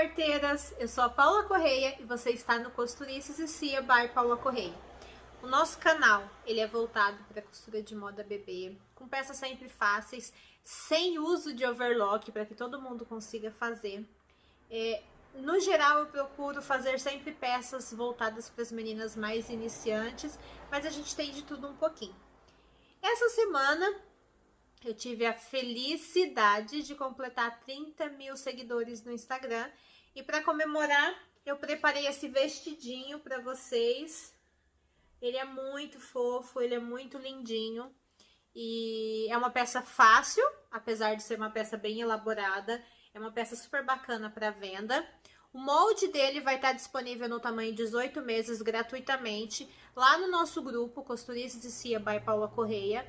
arteiras, eu sou a Paula Correia e você está no Costurices e Cia by Paula Correia. O nosso canal, ele é voltado para costura de moda bebê, com peças sempre fáceis, sem uso de overlock, para que todo mundo consiga fazer. No geral, eu procuro fazer sempre peças voltadas para as meninas mais iniciantes, mas a gente tem de tudo um pouquinho. Essa semana, eu tive a felicidade de completar 30 mil seguidores no Instagram. E para comemorar, eu preparei esse vestidinho para vocês. Ele é muito fofo, ele é muito lindinho. E é uma peça fácil, apesar de ser uma peça bem elaborada. É uma peça super bacana para venda. O molde dele vai estar disponível no tamanho 18 meses gratuitamente lá no nosso grupo Costurices e Cia by Paula Correia.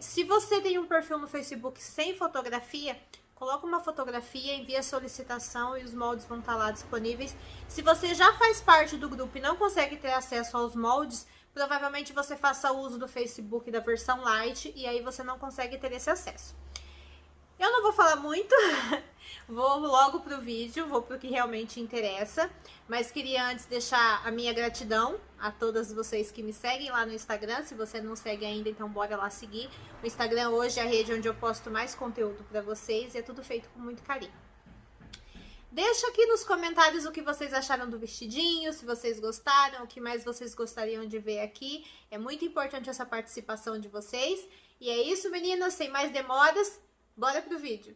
Se você tem um perfil no Facebook sem fotografia, coloca uma fotografia, envia a solicitação e os moldes vão estar lá disponíveis. Se você já faz parte do grupo e não consegue ter acesso aos moldes, provavelmente você faça uso do Facebook da versão light e aí você não consegue ter esse acesso. Eu não vou falar muito, vou logo pro vídeo, vou pro que realmente interessa, mas queria antes deixar a minha gratidão a todas vocês que me seguem lá no Instagram. Se você não segue ainda, então bora lá seguir. O Instagram hoje é a rede onde eu posto mais conteúdo para vocês e é tudo feito com muito carinho. Deixa aqui nos comentários o que vocês acharam do vestidinho, se vocês gostaram, o que mais vocês gostariam de ver aqui. É muito importante essa participação de vocês. E é isso, meninas, sem mais demoras. Bora pro vídeo.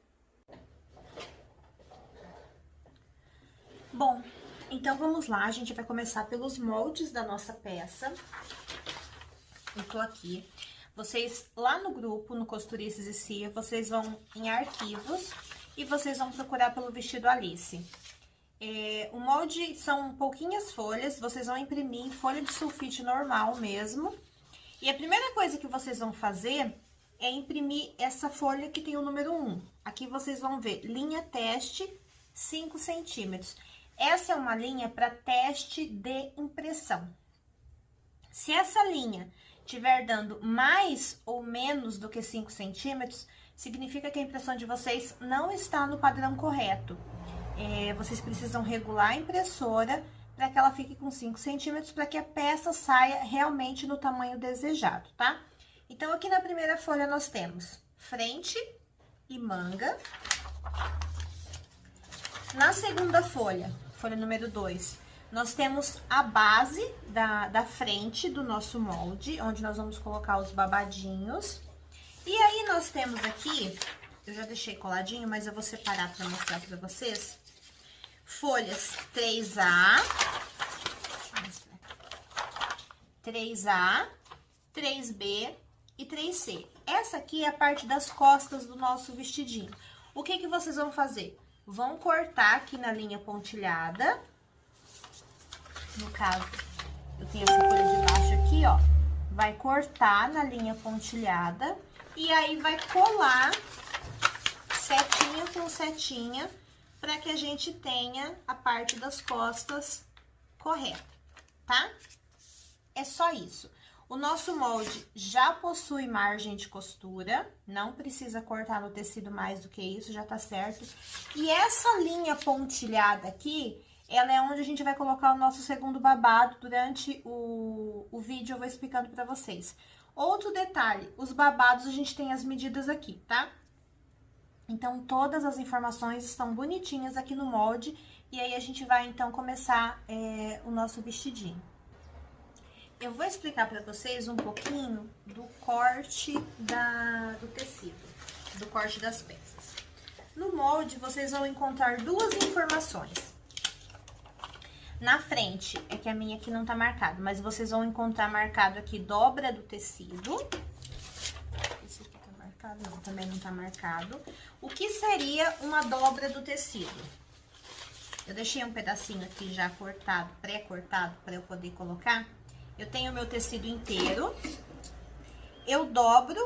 Bom, então vamos lá, a gente vai começar pelos moldes da nossa peça. Eu tô aqui. Vocês lá no grupo, no Costurices e Cia, vocês vão em arquivos e vocês vão procurar pelo vestido Alice. O molde são pouquinhas folhas, vocês vão imprimir em folha de sulfite normal mesmo. E a primeira coisa que vocês vão fazer é imprimir essa folha que tem o número 1. Aqui vocês vão ver linha teste 5 centímetros. Essa é uma linha para teste de impressão. Se essa linha estiver dando mais ou menos do que 5 centímetros, significa que a impressão de vocês não está no padrão correto. Vocês precisam regular a impressora para que ela fique com 5 centímetros, para que a peça saia realmente no tamanho desejado, tá? Então, aqui na primeira folha nós temos frente e manga. Na segunda folha, folha número 2, nós temos a base da frente do nosso molde, onde nós vamos colocar os babadinhos. E aí, nós temos aqui, eu já deixei coladinho, mas eu vou separar para mostrar para vocês, folhas 3A, 3A, 3B e 3C. Essa aqui é a parte das costas do nosso vestidinho. O que que vocês vão fazer? Vão cortar aqui na linha pontilhada. No caso, eu tenho essa folha de baixo aqui, ó. Vai cortar na linha pontilhada e aí vai colar setinha com setinha para que a gente tenha a parte das costas correta, tá? É só isso. O nosso molde já possui margem de costura, não precisa cortar no tecido mais do que isso, já tá certo. E essa linha pontilhada aqui, ela é onde a gente vai colocar o nosso segundo babado. Durante o vídeo eu vou explicando pra vocês. Outro detalhe, os babados a gente tem as medidas aqui, tá? Então, todas as informações estão bonitinhas aqui no molde. E aí, a gente vai, então, começar o nosso vestidinho. Eu vou explicar para vocês um pouquinho do corte do tecido, do corte das peças. No molde, vocês vão encontrar duas informações. Na frente, é que a minha aqui não tá marcado, mas vocês vão encontrar marcado aqui dobra do tecido. Esse aqui tá marcado? Não, também não tá marcado. O que seria uma dobra do tecido? Eu deixei um pedacinho aqui já cortado, pré-cortado, para eu poder colocar. Eu tenho o meu tecido inteiro, eu dobro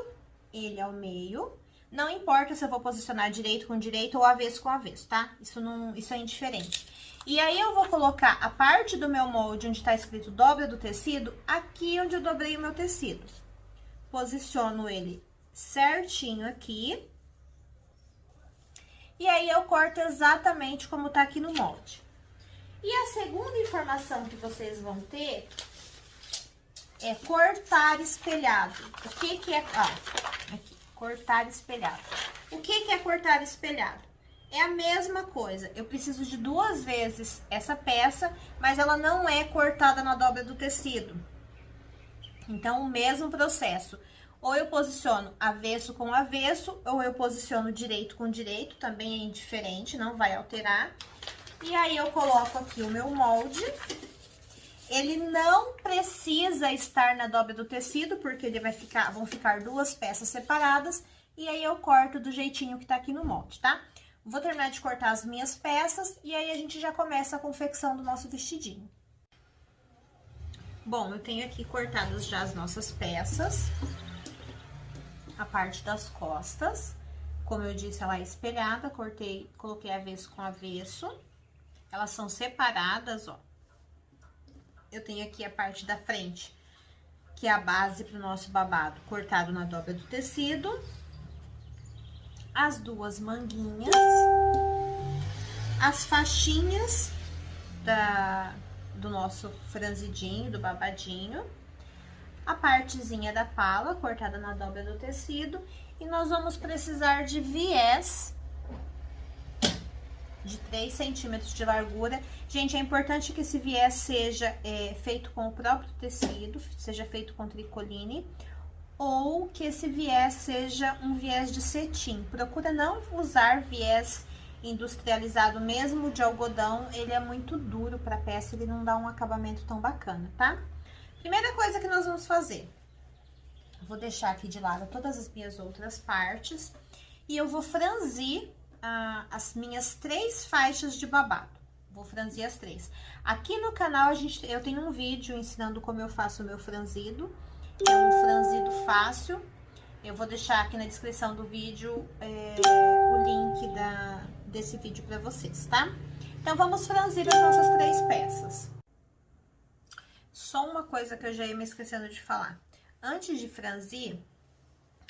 ele ao meio, não importa se eu vou posicionar direito com direito ou avesso com avesso, tá? Isso é indiferente. E aí, eu vou colocar a parte do meu molde onde tá escrito dobra do tecido, aqui onde eu dobrei o meu tecido. Posiciono ele certinho aqui. E aí eu corto exatamente como tá aqui no molde. E a segunda informação que vocês vão ter é cortar espelhado. O que que é... Ó, aqui, cortar espelhado. O que que é cortar espelhado? É a mesma coisa. Eu preciso de 2 vezes essa peça, mas ela não é cortada na dobra do tecido. Então, o mesmo processo. Ou eu posiciono avesso com avesso, ou eu posiciono direito com direito, também é indiferente, não vai alterar. E aí, eu coloco aqui o meu molde. Ele não precisa estar na dobra do tecido, porque ele vão ficar 2 peças separadas. E aí, eu corto do jeitinho que tá aqui no molde, tá? Vou terminar de cortar as minhas peças e aí a gente já começa a confecção do nosso vestidinho. Bom, eu tenho aqui cortadas já as nossas peças. A parte das costas. Como eu disse, ela é espelhada, coloquei avesso com avesso. Elas são separadas, ó. Eu tenho aqui a parte da frente, que é a base pro nosso babado, cortado na dobra do tecido. As 2 manguinhas, as faixinhas do nosso franzidinho, do babadinho, a partezinha da pala, cortada na dobra do tecido, e nós vamos precisar de viés de 3 centímetros de largura. Gente, é importante que esse viés seja feito com o próprio tecido, seja feito com tricoline, ou que esse viés seja um viés de cetim. Procura não usar viés industrializado, mesmo de algodão, ele é muito duro para peça, ele não dá um acabamento tão bacana, tá? Primeira coisa que nós vamos fazer, vou deixar aqui de lado todas as minhas outras partes e eu vou franzir as minhas 3 faixas de babado. Vou franzir as 3. Aqui no canal eu tenho um vídeo ensinando como eu faço o meu franzido. É um franzido fácil. Eu vou deixar aqui na descrição do vídeo o link desse vídeo para vocês, tá? Então, vamos franzir as nossas 3 peças. Só uma coisa que eu já ia me esquecendo de falar. Antes de franzir,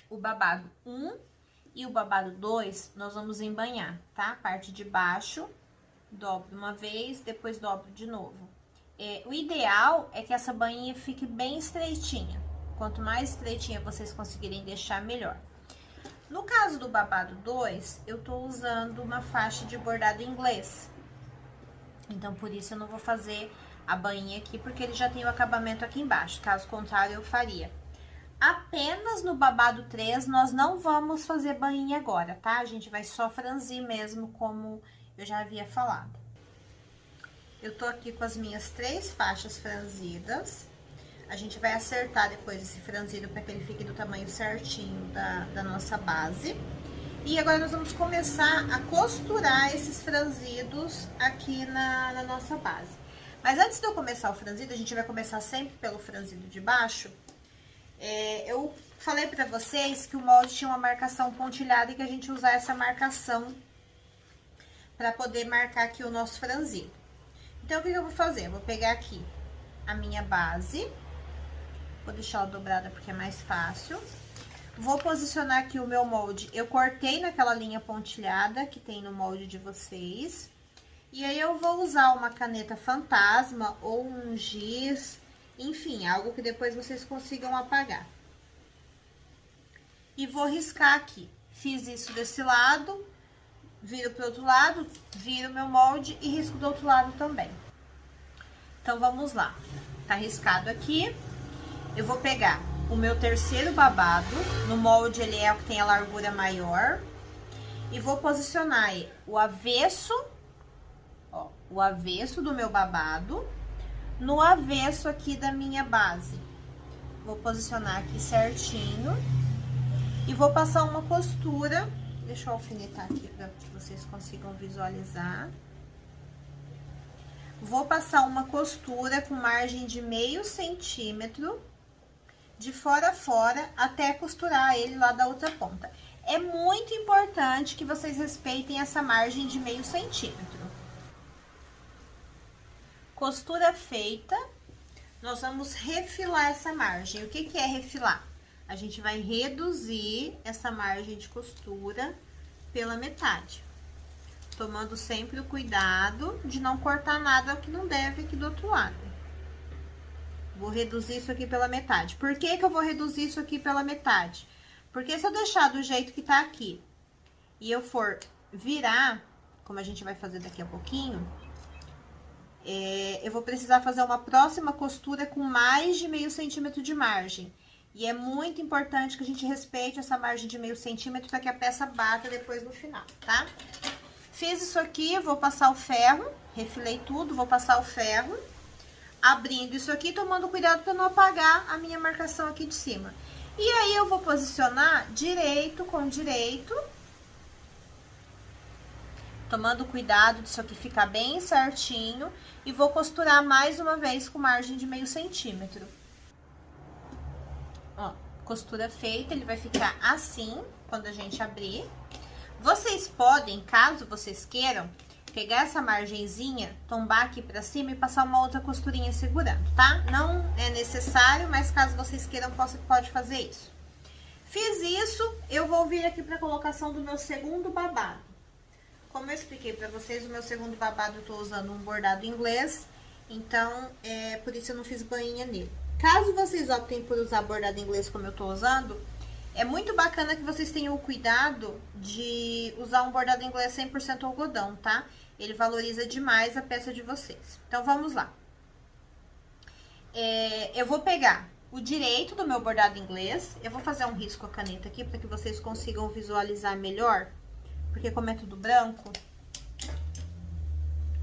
o babado 1 e o babado 2, nós vamos embanhar, tá? A parte de baixo, dobro uma vez, depois dobro de novo. O ideal é que essa bainha fique bem estreitinha. Quanto mais estreitinha vocês conseguirem deixar, melhor. No caso do babado 2, eu tô usando uma faixa de bordado inglês. Então, por isso eu não vou fazer a bainha aqui, porque ele já tem o acabamento aqui embaixo. Caso contrário, eu faria. Apenas no babado 3, nós não vamos fazer bainha agora, tá? A gente vai só franzir mesmo, como eu já havia falado. Eu tô aqui com as minhas 3 faixas franzidas. A gente vai acertar depois esse franzido para que ele fique do tamanho certinho da nossa base. E agora nós vamos começar a costurar esses franzidos aqui na nossa base. Mas antes de eu começar o franzido, a gente vai começar sempre pelo franzido de baixo. Eu falei para vocês que o molde tinha uma marcação pontilhada e que a gente usar essa marcação para poder marcar aqui o nosso franzido. Então, o que eu vou fazer? Eu vou pegar aqui a minha base. Vou deixar ela dobrada porque é mais fácil. Vou posicionar aqui o meu molde. Eu cortei naquela linha pontilhada que tem no molde de vocês. E aí, eu vou usar uma caneta fantasma ou um giz, enfim, algo que depois vocês consigam apagar. E vou riscar aqui. Fiz isso desse lado, viro pro outro lado, viro meu molde e risco do outro lado também. Então, vamos lá. Tá riscado aqui. Eu vou pegar o meu terceiro babado, no molde ele é o que tem a largura maior, e vou posicionar o avesso, ó, o avesso do meu babado, no avesso aqui da minha base. Vou posicionar aqui certinho, e vou passar uma costura, deixa eu alfinetar aqui para que vocês consigam visualizar. Vou passar uma costura com margem de meio centímetro, de fora a fora, até costurar ele lá da outra ponta. É muito importante que vocês respeitem essa margem de meio centímetro. Costura feita, nós vamos refilar essa margem. O que que é refilar? A gente vai reduzir essa margem de costura pela metade. tomando sempre o cuidado de não cortar nada que não deve aqui do outro lado. Vou reduzir isso aqui pela metade. Por que que eu vou reduzir isso aqui pela metade? Porque se eu deixar do jeito que tá aqui e eu for virar, como a gente vai fazer daqui a pouquinho, eu vou precisar fazer uma próxima costura com mais de meio centímetro de margem. E é muito importante que a gente respeite essa margem de meio centímetro para que a peça bata depois no final, tá? Fiz isso aqui, vou passar o ferro, refilei tudo, vou passar o ferro, abrindo isso aqui, tomando cuidado para não apagar a minha marcação aqui de cima. E aí, eu vou posicionar direito com direito, tomando cuidado disso aqui ficar bem certinho, e vou costurar mais uma vez com margem de meio centímetro. Ó, costura feita, ele vai ficar assim, quando a gente abrir. Vocês podem, caso vocês queiram, pegar essa margenzinha, tombar aqui pra cima e passar uma outra costurinha segurando, tá? Não é necessário, mas caso vocês queiram, pode fazer isso. Fiz isso, eu vou vir aqui pra colocação do meu segundo babado. Como eu expliquei pra vocês, o meu segundo babado eu tô usando um bordado inglês, então, por isso eu não fiz bainha nele. Caso vocês optem por usar bordado inglês como eu tô usando, é muito bacana que vocês tenham o cuidado de usar um bordado inglês 100% algodão, tá? Ele valoriza demais a peça de vocês. Então, vamos lá. Eu vou pegar o direito do meu bordado inglês, eu vou fazer um risco com a caneta aqui para que vocês consigam visualizar melhor, porque como é tudo branco,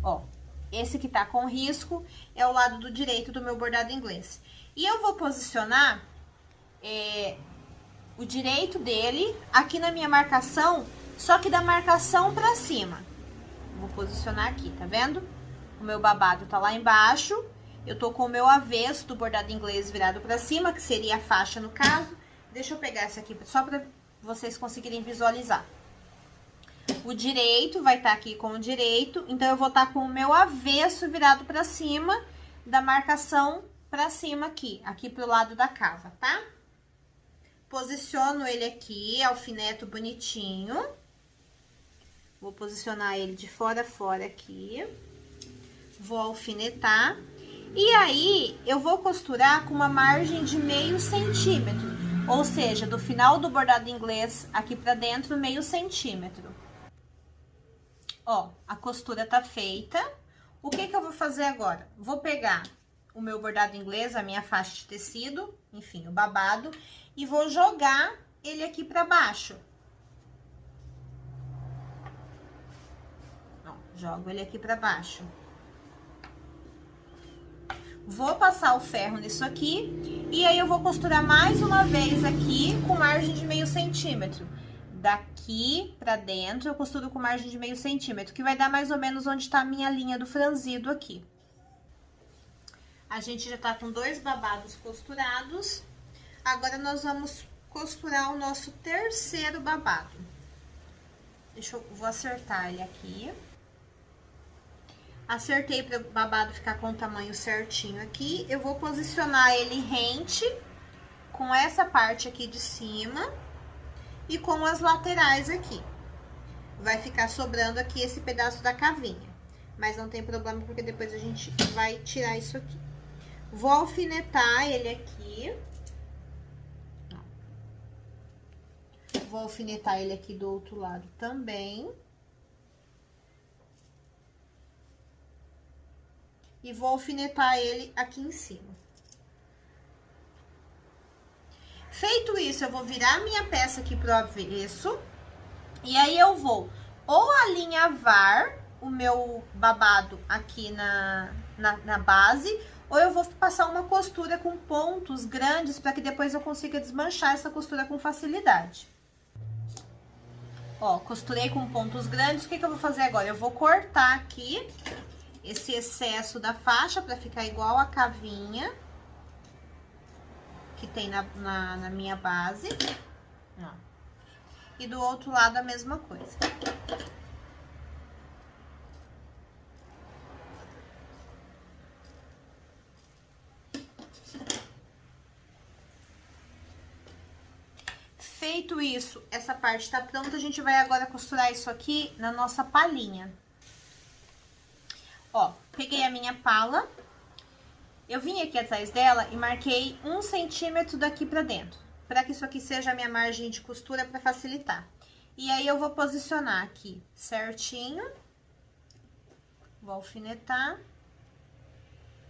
ó, esse que tá com risco é o lado do direito do meu bordado inglês. E eu vou posicionar o direito dele aqui na minha marcação, só que da marcação pra cima. Vou posicionar aqui, tá vendo? O meu babado tá lá embaixo, eu tô com o meu avesso do bordado inglês virado pra cima, que seria a faixa no caso. Deixa eu pegar essa aqui só pra vocês conseguirem visualizar. O direito vai estar aqui com o direito, então eu vou estar com o meu avesso virado pra cima da marcação pra cima aqui pro lado da cava, tá? Posiciono ele aqui, alfineto bonitinho. Vou posicionar ele de fora a fora aqui. Vou alfinetar. E aí, eu vou costurar com uma margem de meio centímetro. Ou seja, do final do bordado inglês aqui pra dentro, meio centímetro. Ó, a costura tá feita. O que que eu vou fazer agora? Vou pegar o meu bordado inglês, a minha faixa de tecido, enfim, o babado, e vou jogar ele aqui pra baixo. Ó, jogo ele aqui pra baixo. Vou passar o ferro nisso aqui, e aí eu vou costurar mais uma vez aqui com margem de meio centímetro. Daqui pra dentro eu costuro com margem de meio centímetro, que vai dar mais ou menos onde tá a minha linha do franzido aqui. A gente já tá com 2 babados costurados. Agora, nós vamos costurar o nosso terceiro babado. Vou acertar ele aqui. Acertei para o babado ficar com o tamanho certinho aqui. Eu vou posicionar ele rente com essa parte aqui de cima e com as laterais aqui. Vai ficar sobrando aqui esse pedaço da cavinha. Mas não tem problema, porque depois a gente vai tirar isso aqui. Vou alfinetar ele aqui. Vou alfinetar ele aqui do outro lado também. E vou alfinetar ele aqui em cima. Feito isso, eu vou virar minha peça aqui pro avesso. E aí, eu vou ou alinhavar o meu babado aqui na base, ou eu vou passar uma costura com pontos grandes para que depois eu consiga desmanchar essa costura com facilidade. Ó, costurei com pontos grandes, o que que eu vou fazer agora? Eu vou cortar aqui esse excesso da faixa para ficar igual a cavinha que tem na minha base. Ó. E do outro lado a mesma coisa. Feito isso, essa parte tá pronta, a gente vai agora costurar isso aqui na nossa palhinha. Ó, peguei a minha pala, eu vim aqui atrás dela e marquei 1 centímetro daqui pra dentro, pra que isso aqui seja a minha margem de costura pra facilitar. E aí, eu vou posicionar aqui certinho, vou alfinetar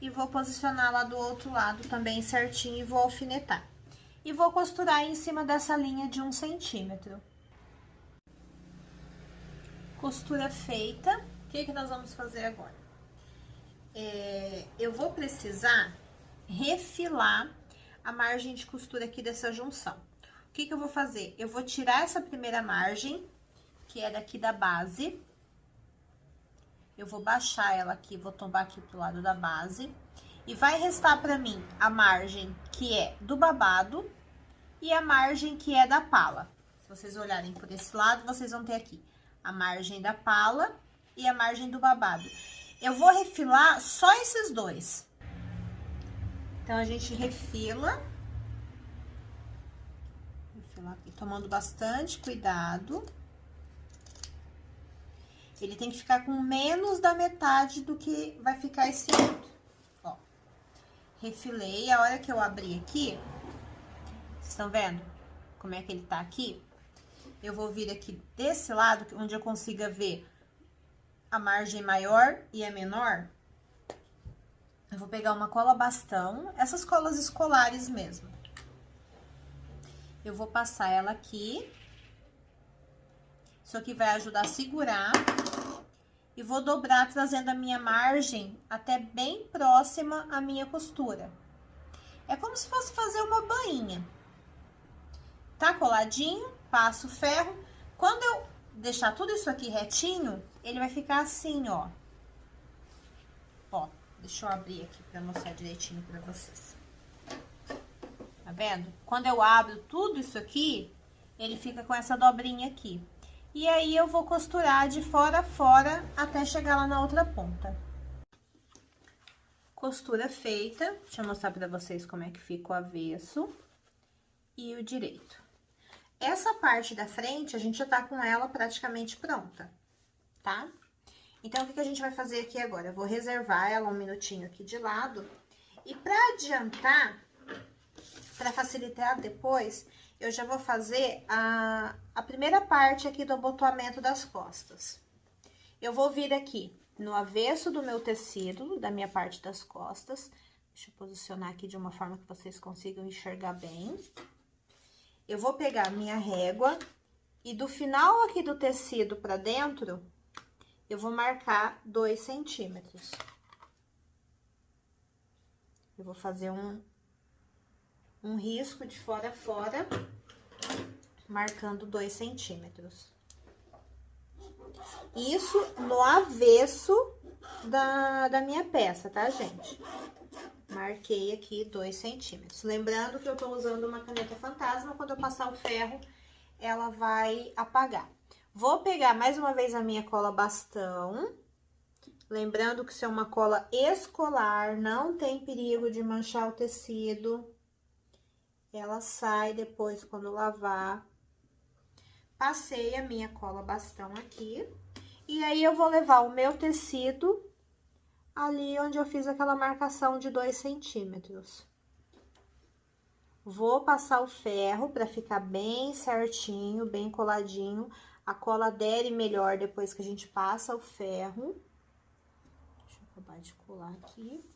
e vou posicionar lá do outro lado também certinho e vou alfinetar. E vou costurar em cima dessa linha de 1 centímetro. Costura feita, o que nós vamos fazer agora? Eu vou precisar refilar a margem de costura aqui dessa junção. O que eu vou fazer? Eu vou tirar essa primeira margem, que é daqui da base. Eu vou baixar ela aqui, vou tombar aqui pro lado da base. E vai restar pra mim a margem que é do babado e a margem que é da pala. Se vocês olharem por esse lado, vocês vão ter aqui a margem da pala e a margem do babado. Eu vou refilar só esses dois. Então, a gente refila. Refilar aqui, tomando bastante cuidado. Ele tem que ficar com menos da metade do que vai ficar esse outro. Ó, refilei, a hora que eu abrir aqui, vocês estão vendo como é que ele tá aqui? Eu vou vir aqui desse lado, onde eu consiga ver a margem maior e a menor. Eu vou pegar uma cola bastão, essas colas escolares mesmo. Eu vou passar ela aqui. Isso aqui vai ajudar a segurar. E vou dobrar, trazendo a minha margem até bem próxima à minha costura. É como se fosse fazer uma bainha. Tá coladinho, passo o ferro. Quando eu deixar tudo isso aqui retinho, ele vai ficar assim, ó. Ó, deixa eu abrir aqui pra mostrar direitinho pra vocês. Tá vendo? Quando eu abro tudo isso aqui, ele fica com essa dobrinha aqui. E aí, eu vou costurar de fora a fora até chegar lá na outra ponta. Costura feita. Deixa eu mostrar pra vocês como é que fica o avesso e o direito. Essa parte da frente, a gente já tá com ela praticamente pronta, tá? Então, o que a gente vai fazer aqui agora? Eu vou reservar ela um minutinho aqui de lado. E pra adiantar, pra facilitar depois, eu já vou fazer a primeira parte aqui do abotoamento das costas. Eu vou vir aqui no avesso do meu tecido, da minha parte das costas. Deixa eu posicionar aqui de uma forma que vocês consigam enxergar bem. Eu vou pegar a minha régua e do final aqui do tecido pra dentro, eu vou marcar 2 centímetros. Eu vou fazer um risco de fora a fora, marcando 2 centímetros. Isso no avesso da minha peça, tá, gente? Marquei aqui 2 centímetros. Lembrando que eu tô usando uma caneta fantasma, quando eu passar o ferro, ela vai apagar. Vou pegar mais uma vez a minha cola bastão. Lembrando que isso é uma cola escolar, não tem perigo de manchar o tecido. Ela sai depois quando lavar. Passei a minha cola bastão aqui. E aí, eu vou levar o meu tecido ali onde eu fiz aquela marcação de 2 centímetros. Vou passar o ferro para ficar bem certinho, bem coladinho. A cola adere melhor depois que a gente passa o ferro. Deixa eu acabar de colar aqui.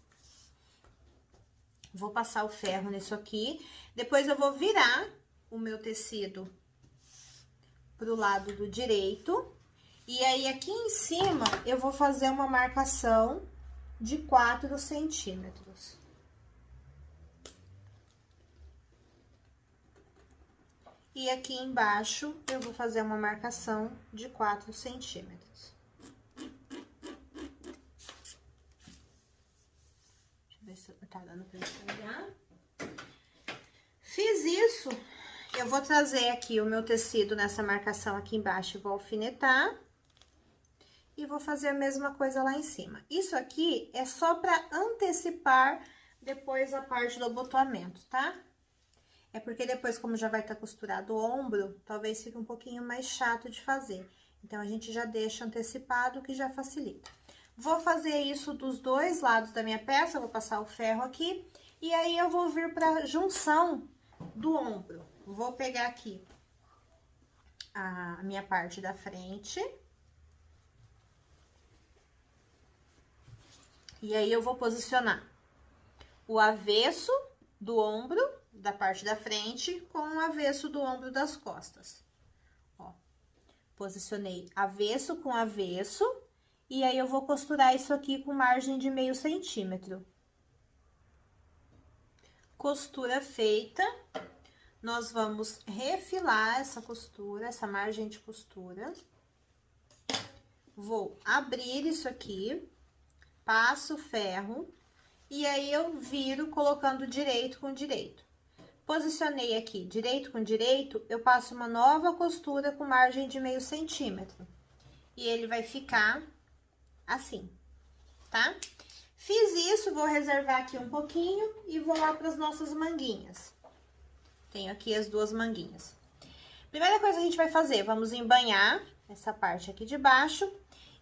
Vou passar o ferro nisso aqui. Depois, eu vou virar o meu tecido pro lado do direito. E aí, aqui em cima, eu vou fazer uma marcação de 4 centímetros. E aqui embaixo, eu vou fazer uma marcação de 4 centímetros. Deixa eu ver se tá dando pra enxergar. Fiz isso, eu vou trazer aqui o meu tecido nessa marcação aqui embaixo e vou alfinetar. E vou fazer a mesma coisa lá em cima. Isso aqui é só pra antecipar depois a parte do abotoamento, tá? é porque depois, como já vai estar costurado o ombro, talvez fique um pouquinho mais chato de fazer. Então, a gente já deixa antecipado, que já facilita. Vou fazer isso dos dois lados da minha peça, vou passar o ferro aqui, e aí eu vou vir pra junção do ombro. Vou pegar aqui a minha parte da frente. E aí, eu vou posicionar o avesso do ombro, da parte da frente, com o avesso do ombro das costas. Ó, posicionei avesso com avesso, e aí eu vou costurar isso aqui com margem de meio centímetro. Costura feita, nós vamos refilar essa costura, essa margem de costura. Vou abrir isso aqui, passo o ferro, e aí eu viro colocando direito com direito. Posicionei aqui direito com direito, eu passo uma nova costura com margem de meio centímetro. E ele vai ficar assim, tá? Fiz isso, vou reservar aqui um pouquinho e vou lá para as nossas manguinhas. Tenho aqui as duas manguinhas. Primeira coisa que a gente vai fazer, vamos embanhar essa parte aqui de baixo.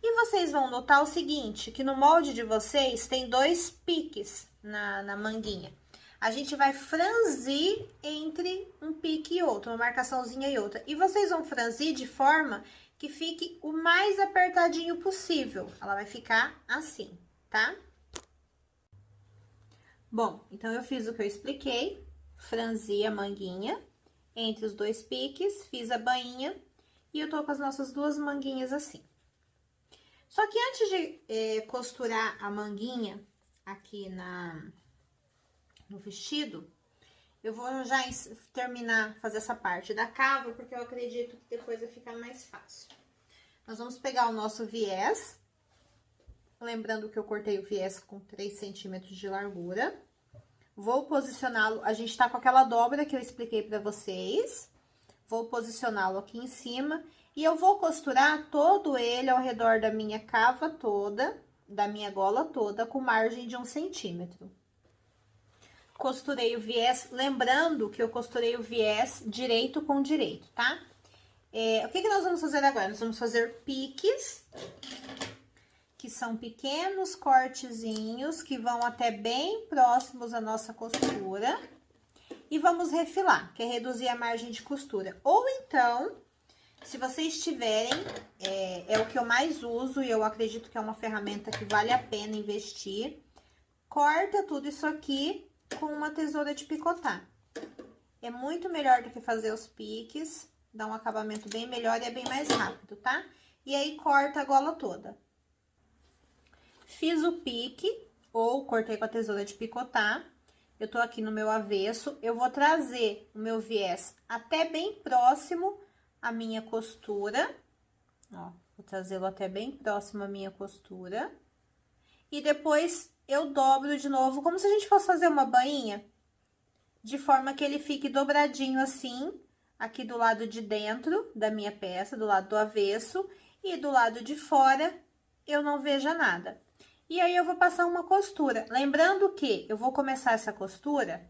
E vocês vão notar o seguinte, que no molde de vocês tem dois piques na manguinha. A gente vai franzir entre um pique e outro, uma marcaçãozinha e outra. E vocês vão franzir de forma que fique o mais apertadinho possível. Ela vai ficar assim, tá? Bom, então eu fiz o que eu expliquei, franzi a manguinha entre os dois piques, fiz a bainha e eu tô com as nossas duas manguinhas assim. Só que antes de costurar a manguinha aqui no vestido, eu vou já terminar, fazer essa parte da cava, porque eu acredito que depois vai ficar mais fácil. Nós vamos pegar o nosso viés, lembrando que eu cortei o viés com 3 centímetros de largura. Vou posicioná-lo, a gente tá com aquela dobra que eu expliquei pra vocês. Vou posicioná-lo aqui em cima e eu vou costurar todo ele ao redor da minha cava toda, da minha gola toda, com margem de 1 centímetro. Costurei o viés, lembrando que eu costurei o viés direito com direito, tá? O que nós vamos fazer agora? Nós vamos fazer piques, que são pequenos cortezinhos, que vão até bem próximos à nossa costura. E vamos refilar, que é reduzir a margem de costura. Ou então, se vocês tiverem, é o que eu mais uso e eu acredito que é uma ferramenta que vale a pena investir. Corta tudo isso aqui com uma tesoura de picotar. É muito melhor do que fazer os piques, dá um acabamento bem melhor e é bem mais rápido, tá? E aí, corta a gola toda. Fiz o pique, ou cortei com a tesoura de picotar. Eu tô aqui no meu avesso, eu vou trazer o meu viés até bem próximo à minha costura. Ó, vou trazê-lo até bem próximo à minha costura. E depois eu dobro de novo, como se a gente fosse fazer uma bainha, de forma que ele fique dobradinho assim, aqui do lado de dentro da minha peça, do lado do avesso, e do lado de fora eu não veja nada. E aí, eu vou passar uma costura. Lembrando que eu vou começar essa costura,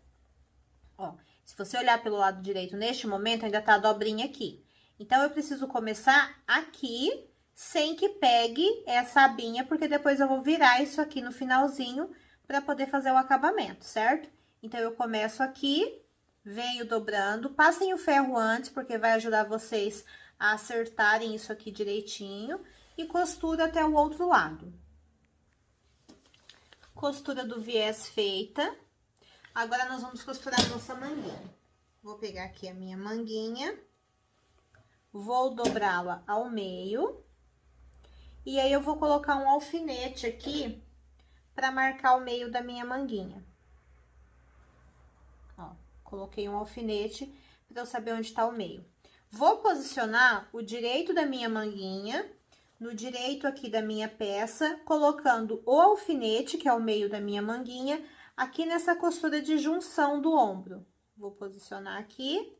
ó, se você olhar pelo lado direito, neste momento, ainda tá a dobrinha aqui. Então, eu preciso começar aqui, sem que pegue essa abinha, porque depois eu vou virar isso aqui no finalzinho, pra poder fazer o acabamento, certo? Então, eu começo aqui, venho dobrando, passem o ferro antes, porque vai ajudar vocês a acertarem isso aqui direitinho, e costuro até o outro lado. Costura do viés feita. Agora, nós vamos costurar a nossa manguinha. Vou pegar aqui a minha manguinha, vou dobrá-la ao meio. E aí, eu vou colocar um alfinete aqui pra marcar o meio da minha manguinha. Ó, coloquei um alfinete pra eu saber onde tá o meio. Vou posicionar o direito da minha manguinha no direito aqui da minha peça, colocando o alfinete, que é o meio da minha manguinha, aqui nessa costura de junção do ombro. Vou posicionar aqui,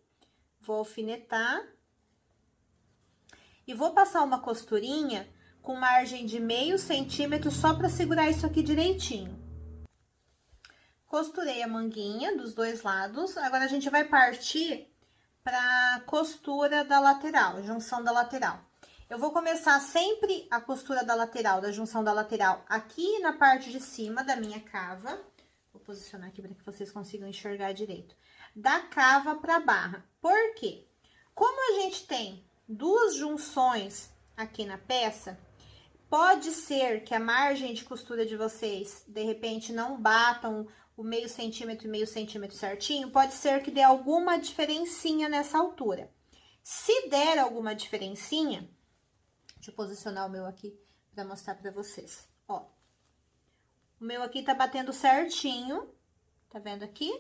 vou alfinetar. E vou passar uma costurinha com margem de meio centímetro, só pra segurar isso aqui direitinho. Costurei a manguinha dos dois lados. Agora, a gente vai partir pra costura da lateral, junção da lateral. Eu vou começar sempre a costura da lateral, da junção da lateral, aqui na parte de cima da minha cava. Vou posicionar aqui para que vocês consigam enxergar direito. Da cava pra barra. Por quê? Como a gente tem duas junções aqui na peça, pode ser que a margem de costura de vocês, de repente, não batam o meio centímetro e meio centímetro certinho, pode ser que dê alguma diferencinha nessa altura. Se der alguma diferencinha, deixa eu posicionar o meu aqui para mostrar para vocês. Ó, o meu aqui tá batendo certinho, tá vendo aqui?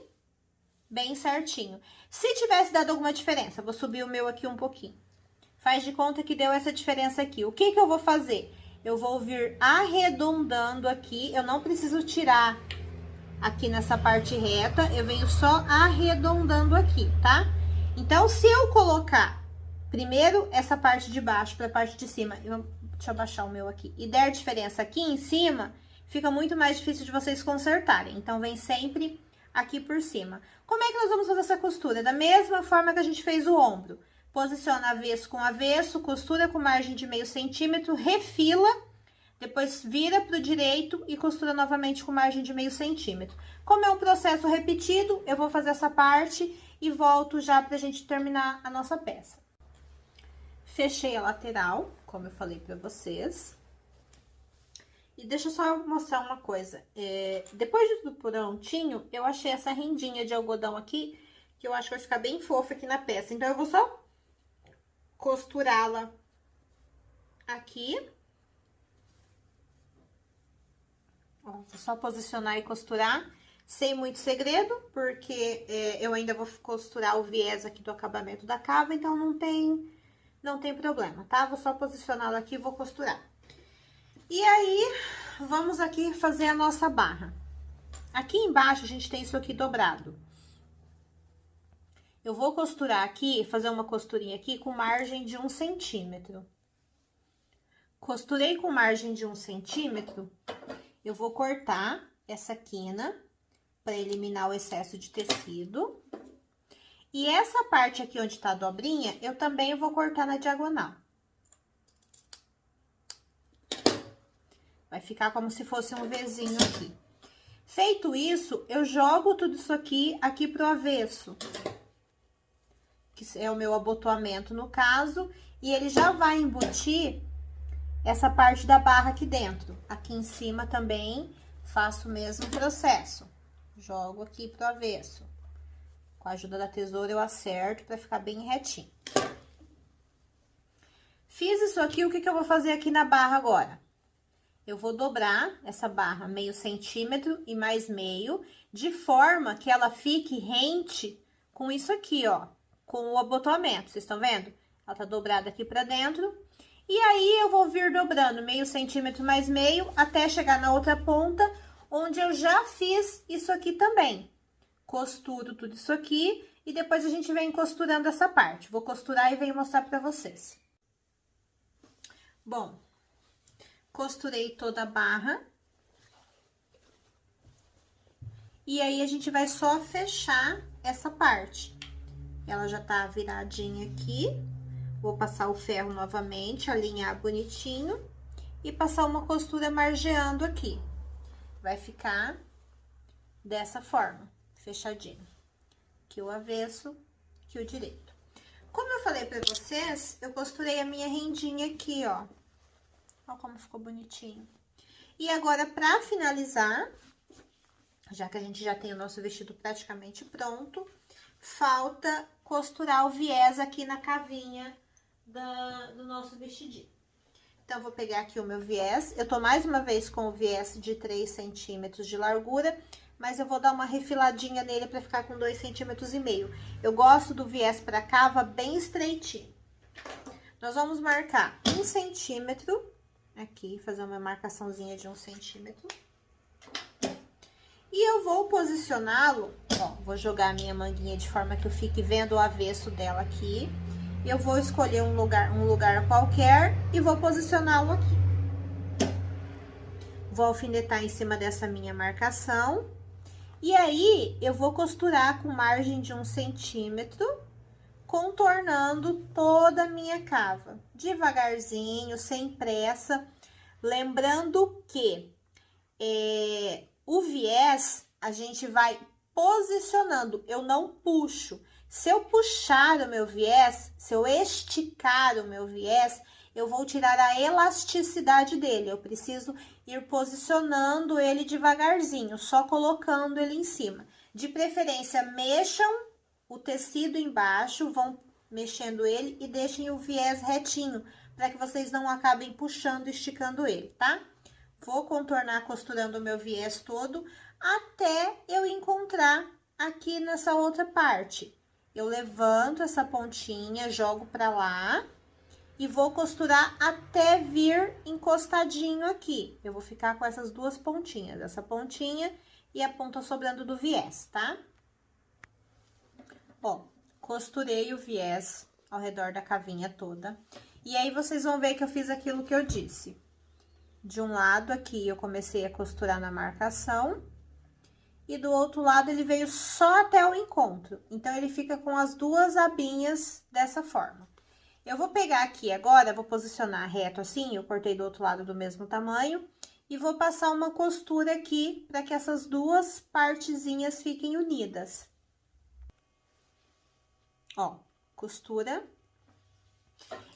Bem certinho. Se tivesse dado alguma diferença, vou subir o meu aqui um pouquinho. Faz de conta que deu essa diferença aqui. O que que eu vou fazer? Eu vou vir arredondando aqui, eu não preciso tirar aqui nessa parte reta, eu venho só arredondando aqui, tá? Então, se eu colocar primeiro essa parte de baixo para a parte de cima, deixa eu abaixar o meu aqui, e der diferença aqui em cima, fica muito mais difícil de vocês consertarem. Então, vem sempre aqui por cima. Como é que nós vamos fazer essa costura? Da mesma forma que a gente fez o ombro. Posiciona avesso com avesso, costura com margem de meio centímetro, refila, depois vira pro direito e costura novamente com margem de meio centímetro. Como é um processo repetido, eu vou fazer essa parte e volto já pra gente terminar a nossa peça. Fechei a lateral, como eu falei pra vocês. E deixa eu só mostrar uma coisa. Depois de tudo prontinho, eu achei essa rendinha de algodão aqui, que eu acho que vai ficar bem fofa aqui na peça. Então, eu vou só costurá-la aqui. Ó, vou só posicionar e costurar, sem muito segredo, porque eu ainda vou costurar o viés aqui do acabamento da cava, então não tem problema, tá? Vou só posicioná-la aqui e vou costurar. E aí, vamos aqui fazer a nossa barra. Aqui embaixo, a gente tem isso aqui dobrado. Eu vou costurar aqui, fazer uma costurinha aqui com margem de 1 centímetro. Costurei com margem de 1 centímetro, eu vou cortar essa quina para eliminar o excesso de tecido. E essa parte aqui onde tá a dobrinha, eu também vou cortar na diagonal. Vai ficar como se fosse um Vzinho aqui. Feito isso, eu jogo tudo isso aqui pro avesso. Que é o meu abotoamento, no caso. E ele já vai embutir essa parte da barra aqui dentro. Aqui em cima também faço o mesmo processo. Jogo aqui pro avesso. Com a ajuda da tesoura eu acerto pra ficar bem retinho. Fiz isso aqui, o que que eu vou fazer aqui na barra agora? Eu vou dobrar essa barra meio centímetro e mais meio, de forma que ela fique rente com isso aqui, ó, com o abotoamento. Vocês estão vendo? Ela tá dobrada aqui pra dentro. E aí, eu vou vir dobrando meio centímetro mais meio, até chegar na outra ponta, onde eu já fiz isso aqui também. Costuro tudo isso aqui e depois a gente vem costurando essa parte. Vou costurar e venho mostrar pra vocês. Bom, costurei toda a barra. E aí, a gente vai só fechar essa parte. Ela já tá viradinha aqui. Vou passar o ferro novamente, alinhar bonitinho e passar uma costura margeando aqui. Vai ficar dessa forma, fechadinho. Aqui o avesso, aqui o direito. Como eu falei pra vocês, eu costurei a minha rendinha aqui, ó. Ó como ficou bonitinho. E agora, pra finalizar, já que a gente já tem o nosso vestido praticamente pronto, falta costurar o viés aqui na cavinha do nosso vestidinho. Então, vou pegar aqui o meu viés. Eu tô mais uma vez com o viés de 3 centímetros de largura, mas eu vou dar uma refiladinha nele pra ficar com 2,5 centímetros. Eu gosto do viés pra cava bem estreitinho. Nós vamos marcar 1 centímetro aqui, fazer uma marcaçãozinha de 1 centímetro. E eu vou posicioná-lo, ó, vou jogar a minha manguinha de forma que eu fique vendo o avesso dela aqui. Eu vou escolher um lugar qualquer e vou posicioná-lo aqui. Vou alfinetar em cima dessa minha marcação. E aí, eu vou costurar com margem de 1 centímetro, contornando toda a minha cava. Devagarzinho, sem pressa. Lembrando que o viés, a gente vai posicionando, eu não puxo. Se eu puxar o meu viés, se eu esticar o meu viés, eu vou tirar a elasticidade dele. Eu preciso ir posicionando ele devagarzinho, só colocando ele em cima. De preferência, mexam o tecido embaixo, vão mexendo ele e deixem o viés retinho, para que vocês não acabem puxando e esticando ele, tá? Vou contornar costurando o meu viés todo, até eu encontrar aqui nessa outra parte. Eu levanto essa pontinha, jogo pra lá e vou costurar até vir encostadinho aqui. Eu vou ficar com essas duas pontinhas, essa pontinha e a ponta sobrando do viés, tá? Ó, costurei o viés ao redor da cavinha toda. E aí, vocês vão ver que eu fiz aquilo que eu disse. De um lado aqui, eu comecei a costurar na marcação. E do outro lado, ele veio só até o encontro. Então, ele fica com as duas abinhas dessa forma. Eu vou pegar aqui agora, vou posicionar reto assim, eu cortei do outro lado do mesmo tamanho. E vou passar uma costura aqui, para que essas duas partezinhas fiquem unidas. Ó, costura.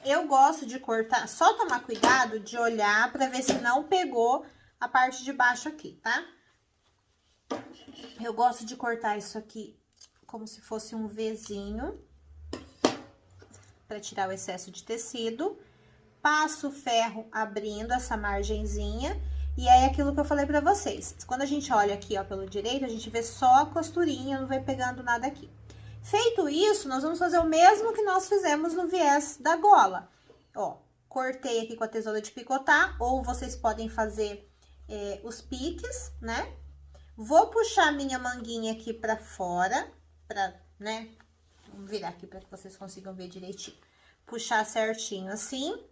Eu gosto de cortar, só tomar cuidado de olhar para ver se não pegou a parte de baixo aqui, tá? Eu gosto de cortar isso aqui como se fosse um Vzinho, para tirar o excesso de tecido. Passo o ferro abrindo essa margenzinha, e aí aquilo que eu falei para vocês. Quando a gente olha aqui, ó, pelo direito, a gente vê só a costurinha, não vai pegando nada aqui. Feito isso, nós vamos fazer o mesmo que nós fizemos no viés da gola. Ó, cortei aqui com a tesoura de picotar, ou vocês podem fazer os piques, né? Vou puxar minha manguinha aqui pra fora, né? Vamos virar aqui pra que vocês consigam ver direitinho. Puxar certinho assim.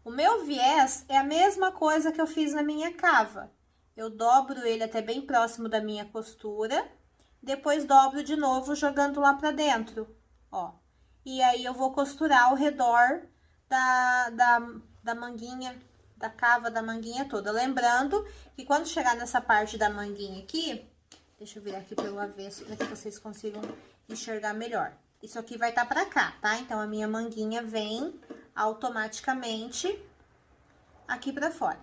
O meu viés é a mesma coisa que eu fiz na minha cava. Eu dobro ele até bem próximo da minha costura. Depois dobro de novo, jogando lá pra dentro, ó. E aí, eu vou costurar ao redor da manguinha, da cava da manguinha toda. Lembrando que quando chegar nessa parte da manguinha aqui, deixa eu virar aqui pelo avesso, para que vocês consigam enxergar melhor. Isso aqui vai estar pra cá, tá? Então, a minha manguinha vem automaticamente aqui pra fora,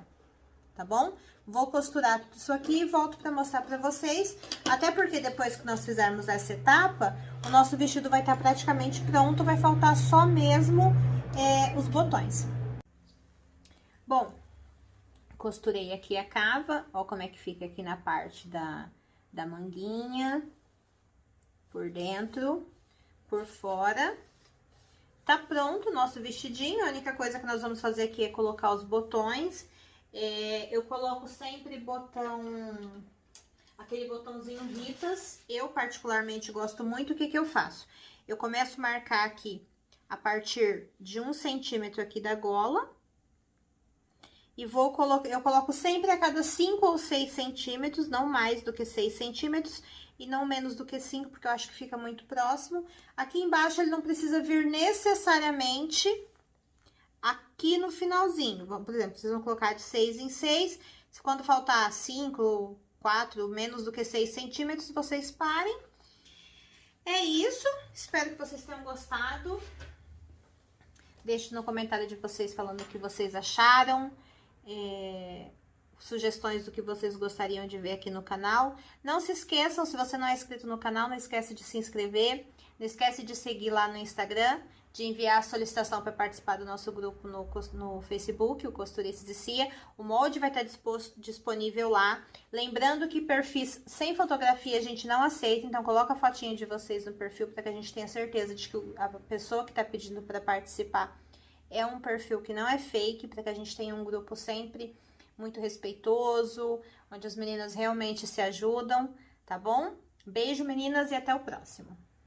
tá bom? Vou costurar tudo isso aqui e volto pra mostrar pra vocês. Até porque depois que nós fizermos essa etapa, o nosso vestido vai estar praticamente pronto. Vai faltar só mesmo os botões. Bom, costurei aqui a cava. Ó como é que fica aqui na parte da manguinha. Por dentro, por fora. Tá pronto o nosso vestidinho. A única coisa que nós vamos fazer aqui é colocar os botões. Eu coloco sempre aquele botãozinho Ritas. Eu particularmente gosto muito. O que eu faço? Eu começo a marcar aqui a partir de 1 centímetro aqui da gola. E eu coloco sempre a cada 5 ou 6 centímetros, não mais do que 6 centímetros. E não menos do que 5, porque eu acho que fica muito próximo. Aqui embaixo ele não precisa vir necessariamente aqui no finalzinho. Por exemplo, vocês vão colocar de 6 em 6. Quando faltar 5, 4, menos do que 6 centímetros, vocês parem. É isso. Espero que vocês tenham gostado. Deixe no comentário de vocês falando o que vocês acharam. Sugestões do que vocês gostariam de ver aqui no canal. Não se esqueçam, se você não é inscrito no canal, não esquece de se inscrever. Não esquece de seguir lá no Instagram, de enviar a solicitação para participar do nosso grupo no Facebook, o Costurices de Cia. O molde vai estar disponível lá. Lembrando que perfis sem fotografia a gente não aceita, então coloca a fotinha de vocês no perfil para que a gente tenha certeza de que a pessoa que está pedindo para participar é um perfil que não é fake, para que a gente tenha um grupo sempre muito respeitoso, onde as meninas realmente se ajudam, tá bom? Beijo, meninas, e até o próximo.